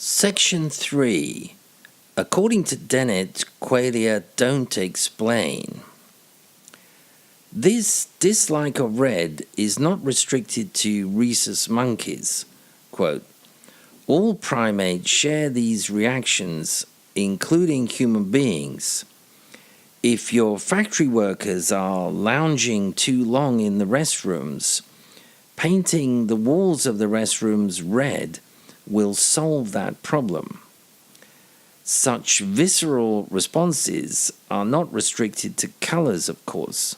Section 3. According to Dennett, qualia don't explain. This dislike of red is not restricted to rhesus monkeys. Quote, all primates share these reactions, including human beings. If your factory workers are lounging too long in the restrooms, painting the walls of the restrooms red will solve that problem. Such visceral responses are not restricted to colors, of course.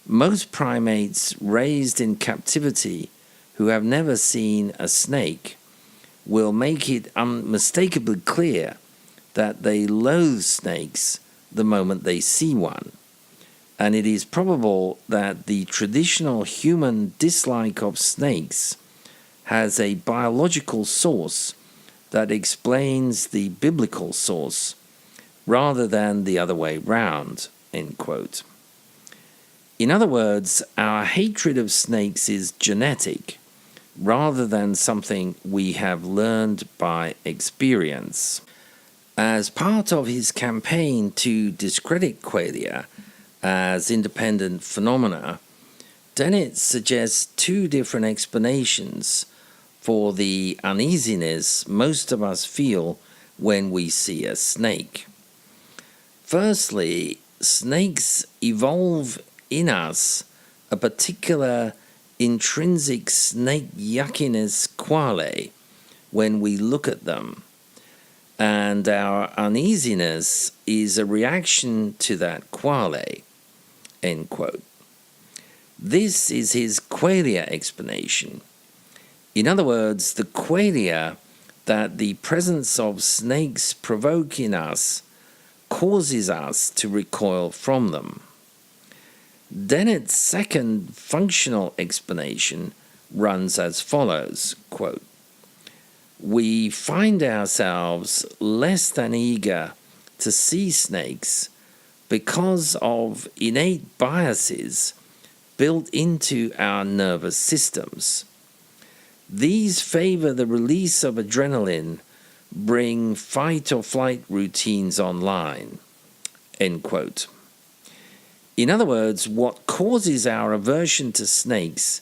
Most primates raised in captivity who have never seen a snake will make it unmistakably clear that they loathe snakes the moment they see one, and it is probable that the traditional human dislike of snakes has a biological source that explains the biblical source rather than the other way round, end quote. In other words, our hatred of snakes is genetic rather than something we have learned by experience. As part of his campaign to discredit qualia as independent phenomena, Dennett suggests two different explanations for the uneasiness most of us feel when we see a snake. Firstly, snakes evolve in us a particular intrinsic snake yuckiness quale when we look at them, and our uneasiness is a reaction to that quale, end quote. This is his qualia explanation. In other words, the qualia that the presence of snakes provoke in us causes us to recoil from them. Dennett's second functional explanation runs as follows, quote, we find ourselves less than eager to see snakes because of innate biases built into our nervous systems. These favor the release of adrenaline, bring fight or flight routines online, end quote. In other words, what causes our aversion to snakes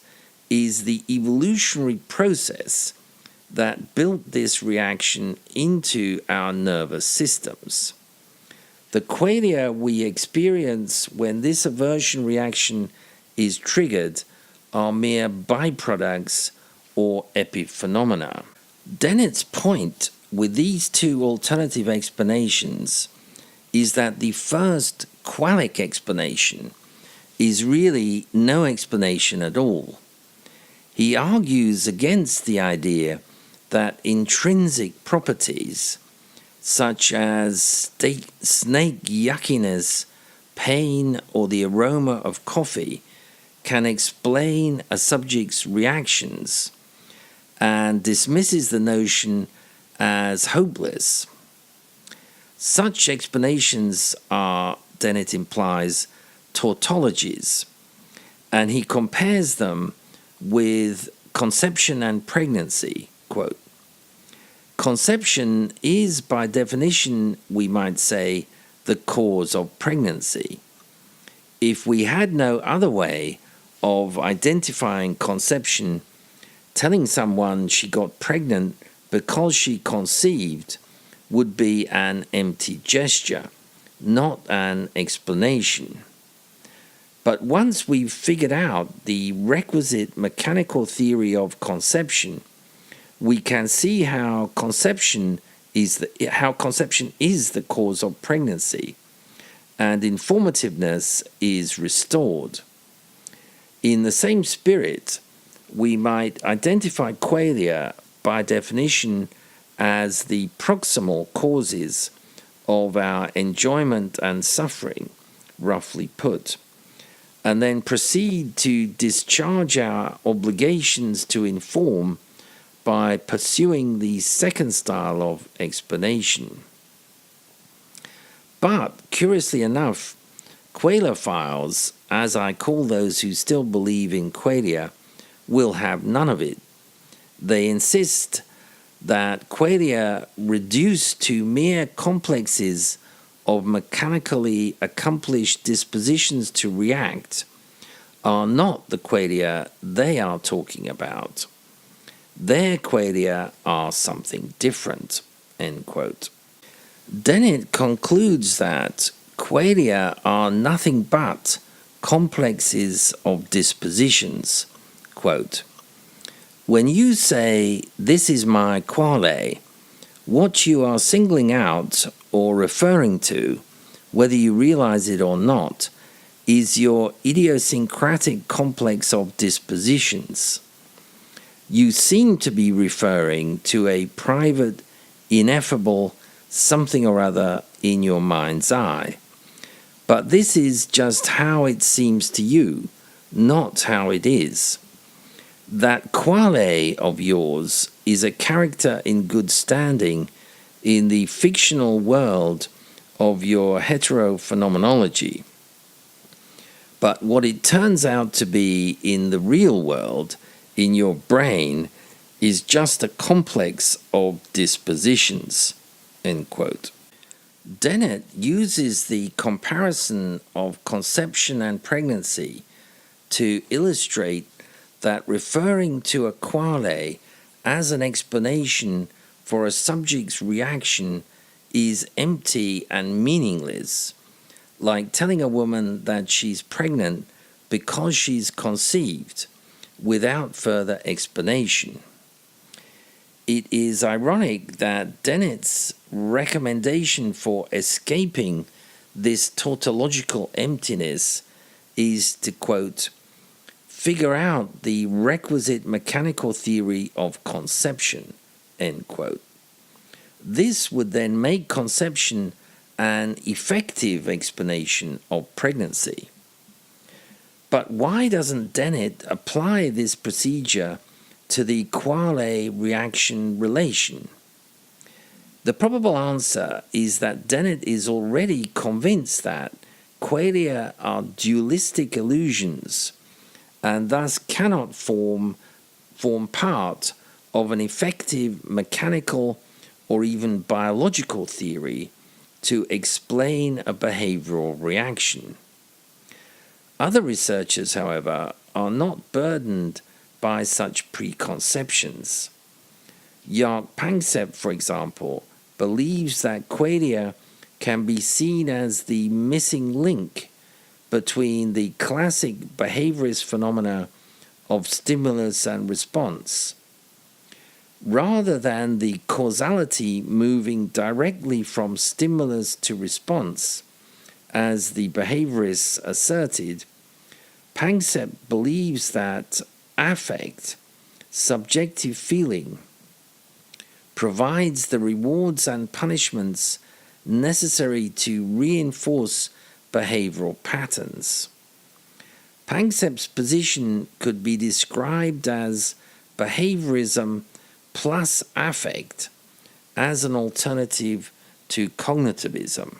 is the evolutionary process that built this reaction into our nervous systems. The qualia we experience when this aversion reaction is triggered are mere byproducts or epiphenomena. Dennett's point with these two alternative explanations is that the first qualic explanation is really no explanation at all. He argues against the idea that intrinsic properties such as snake yuckiness, pain, or the aroma of coffee can explain a subject's reactions, and dismisses the notion as hopeless. Such explanations are, Dennett implies, tautologies, and he compares them with conception and pregnancy. Quote, conception is, by definition, we might say, the cause of pregnancy. If we had no other way of identifying conception, telling someone she got pregnant because she conceived would be an empty gesture, not an explanation. But once we've figured out the requisite mechanical theory of conception, we can see how conception is the cause of pregnancy, and informativeness is restored. In the same spirit, we might identify qualia by definition as the proximal causes of our enjoyment and suffering, roughly put, and then proceed to discharge our obligations to inform by pursuing the second style of explanation. But, curiously enough, qualophiles, as I call those who still believe in qualia, will have none of it. They insist that qualia reduced to mere complexes of mechanically accomplished dispositions to react are not the qualia they are talking about. Their qualia are something different." End quote. Dennett concludes that qualia are nothing but complexes of dispositions. Quote, "When you say, 'This is my quale,' what you are singling out or referring to, whether you realize it or not, is your idiosyncratic complex of dispositions. You seem to be referring to a private, ineffable something or other in your mind's eye. But this is just how it seems to you, not how it is. That quale of yours is a character in good standing in the fictional world of your heterophenomenology. But what it turns out to be in the real world, in your brain, is just a complex of dispositions." End quote. Dennett uses the comparison of conception and pregnancy to illustrate that referring to a quale as an explanation for a subject's reaction is empty and meaningless, like telling a woman that she's pregnant because she's conceived, without further explanation. It is ironic that Dennett's recommendation for escaping this tautological emptiness is to, quote, "figure out the requisite mechanical theory of conception," end quote. This would then make conception an effective explanation of pregnancy. But why doesn't Dennett apply this procedure to the quale reaction relation? The probable answer is that Dennett is already convinced that qualia are dualistic illusions and thus cannot form part of an effective mechanical or even biological theory to explain a behavioral reaction. Other researchers, however, are not burdened by such preconceptions. Jaak Panksepp, for example, believes that qualia can be seen as the missing link between the classic behaviorist phenomena of stimulus and response, rather than the causality moving directly from stimulus to response, as the behaviorists asserted. Panksepp believes that affect, subjective feeling, provides the rewards and punishments necessary to reinforce behavioral patterns. Panksepp's position could be described as behaviorism plus affect as an alternative to cognitivism.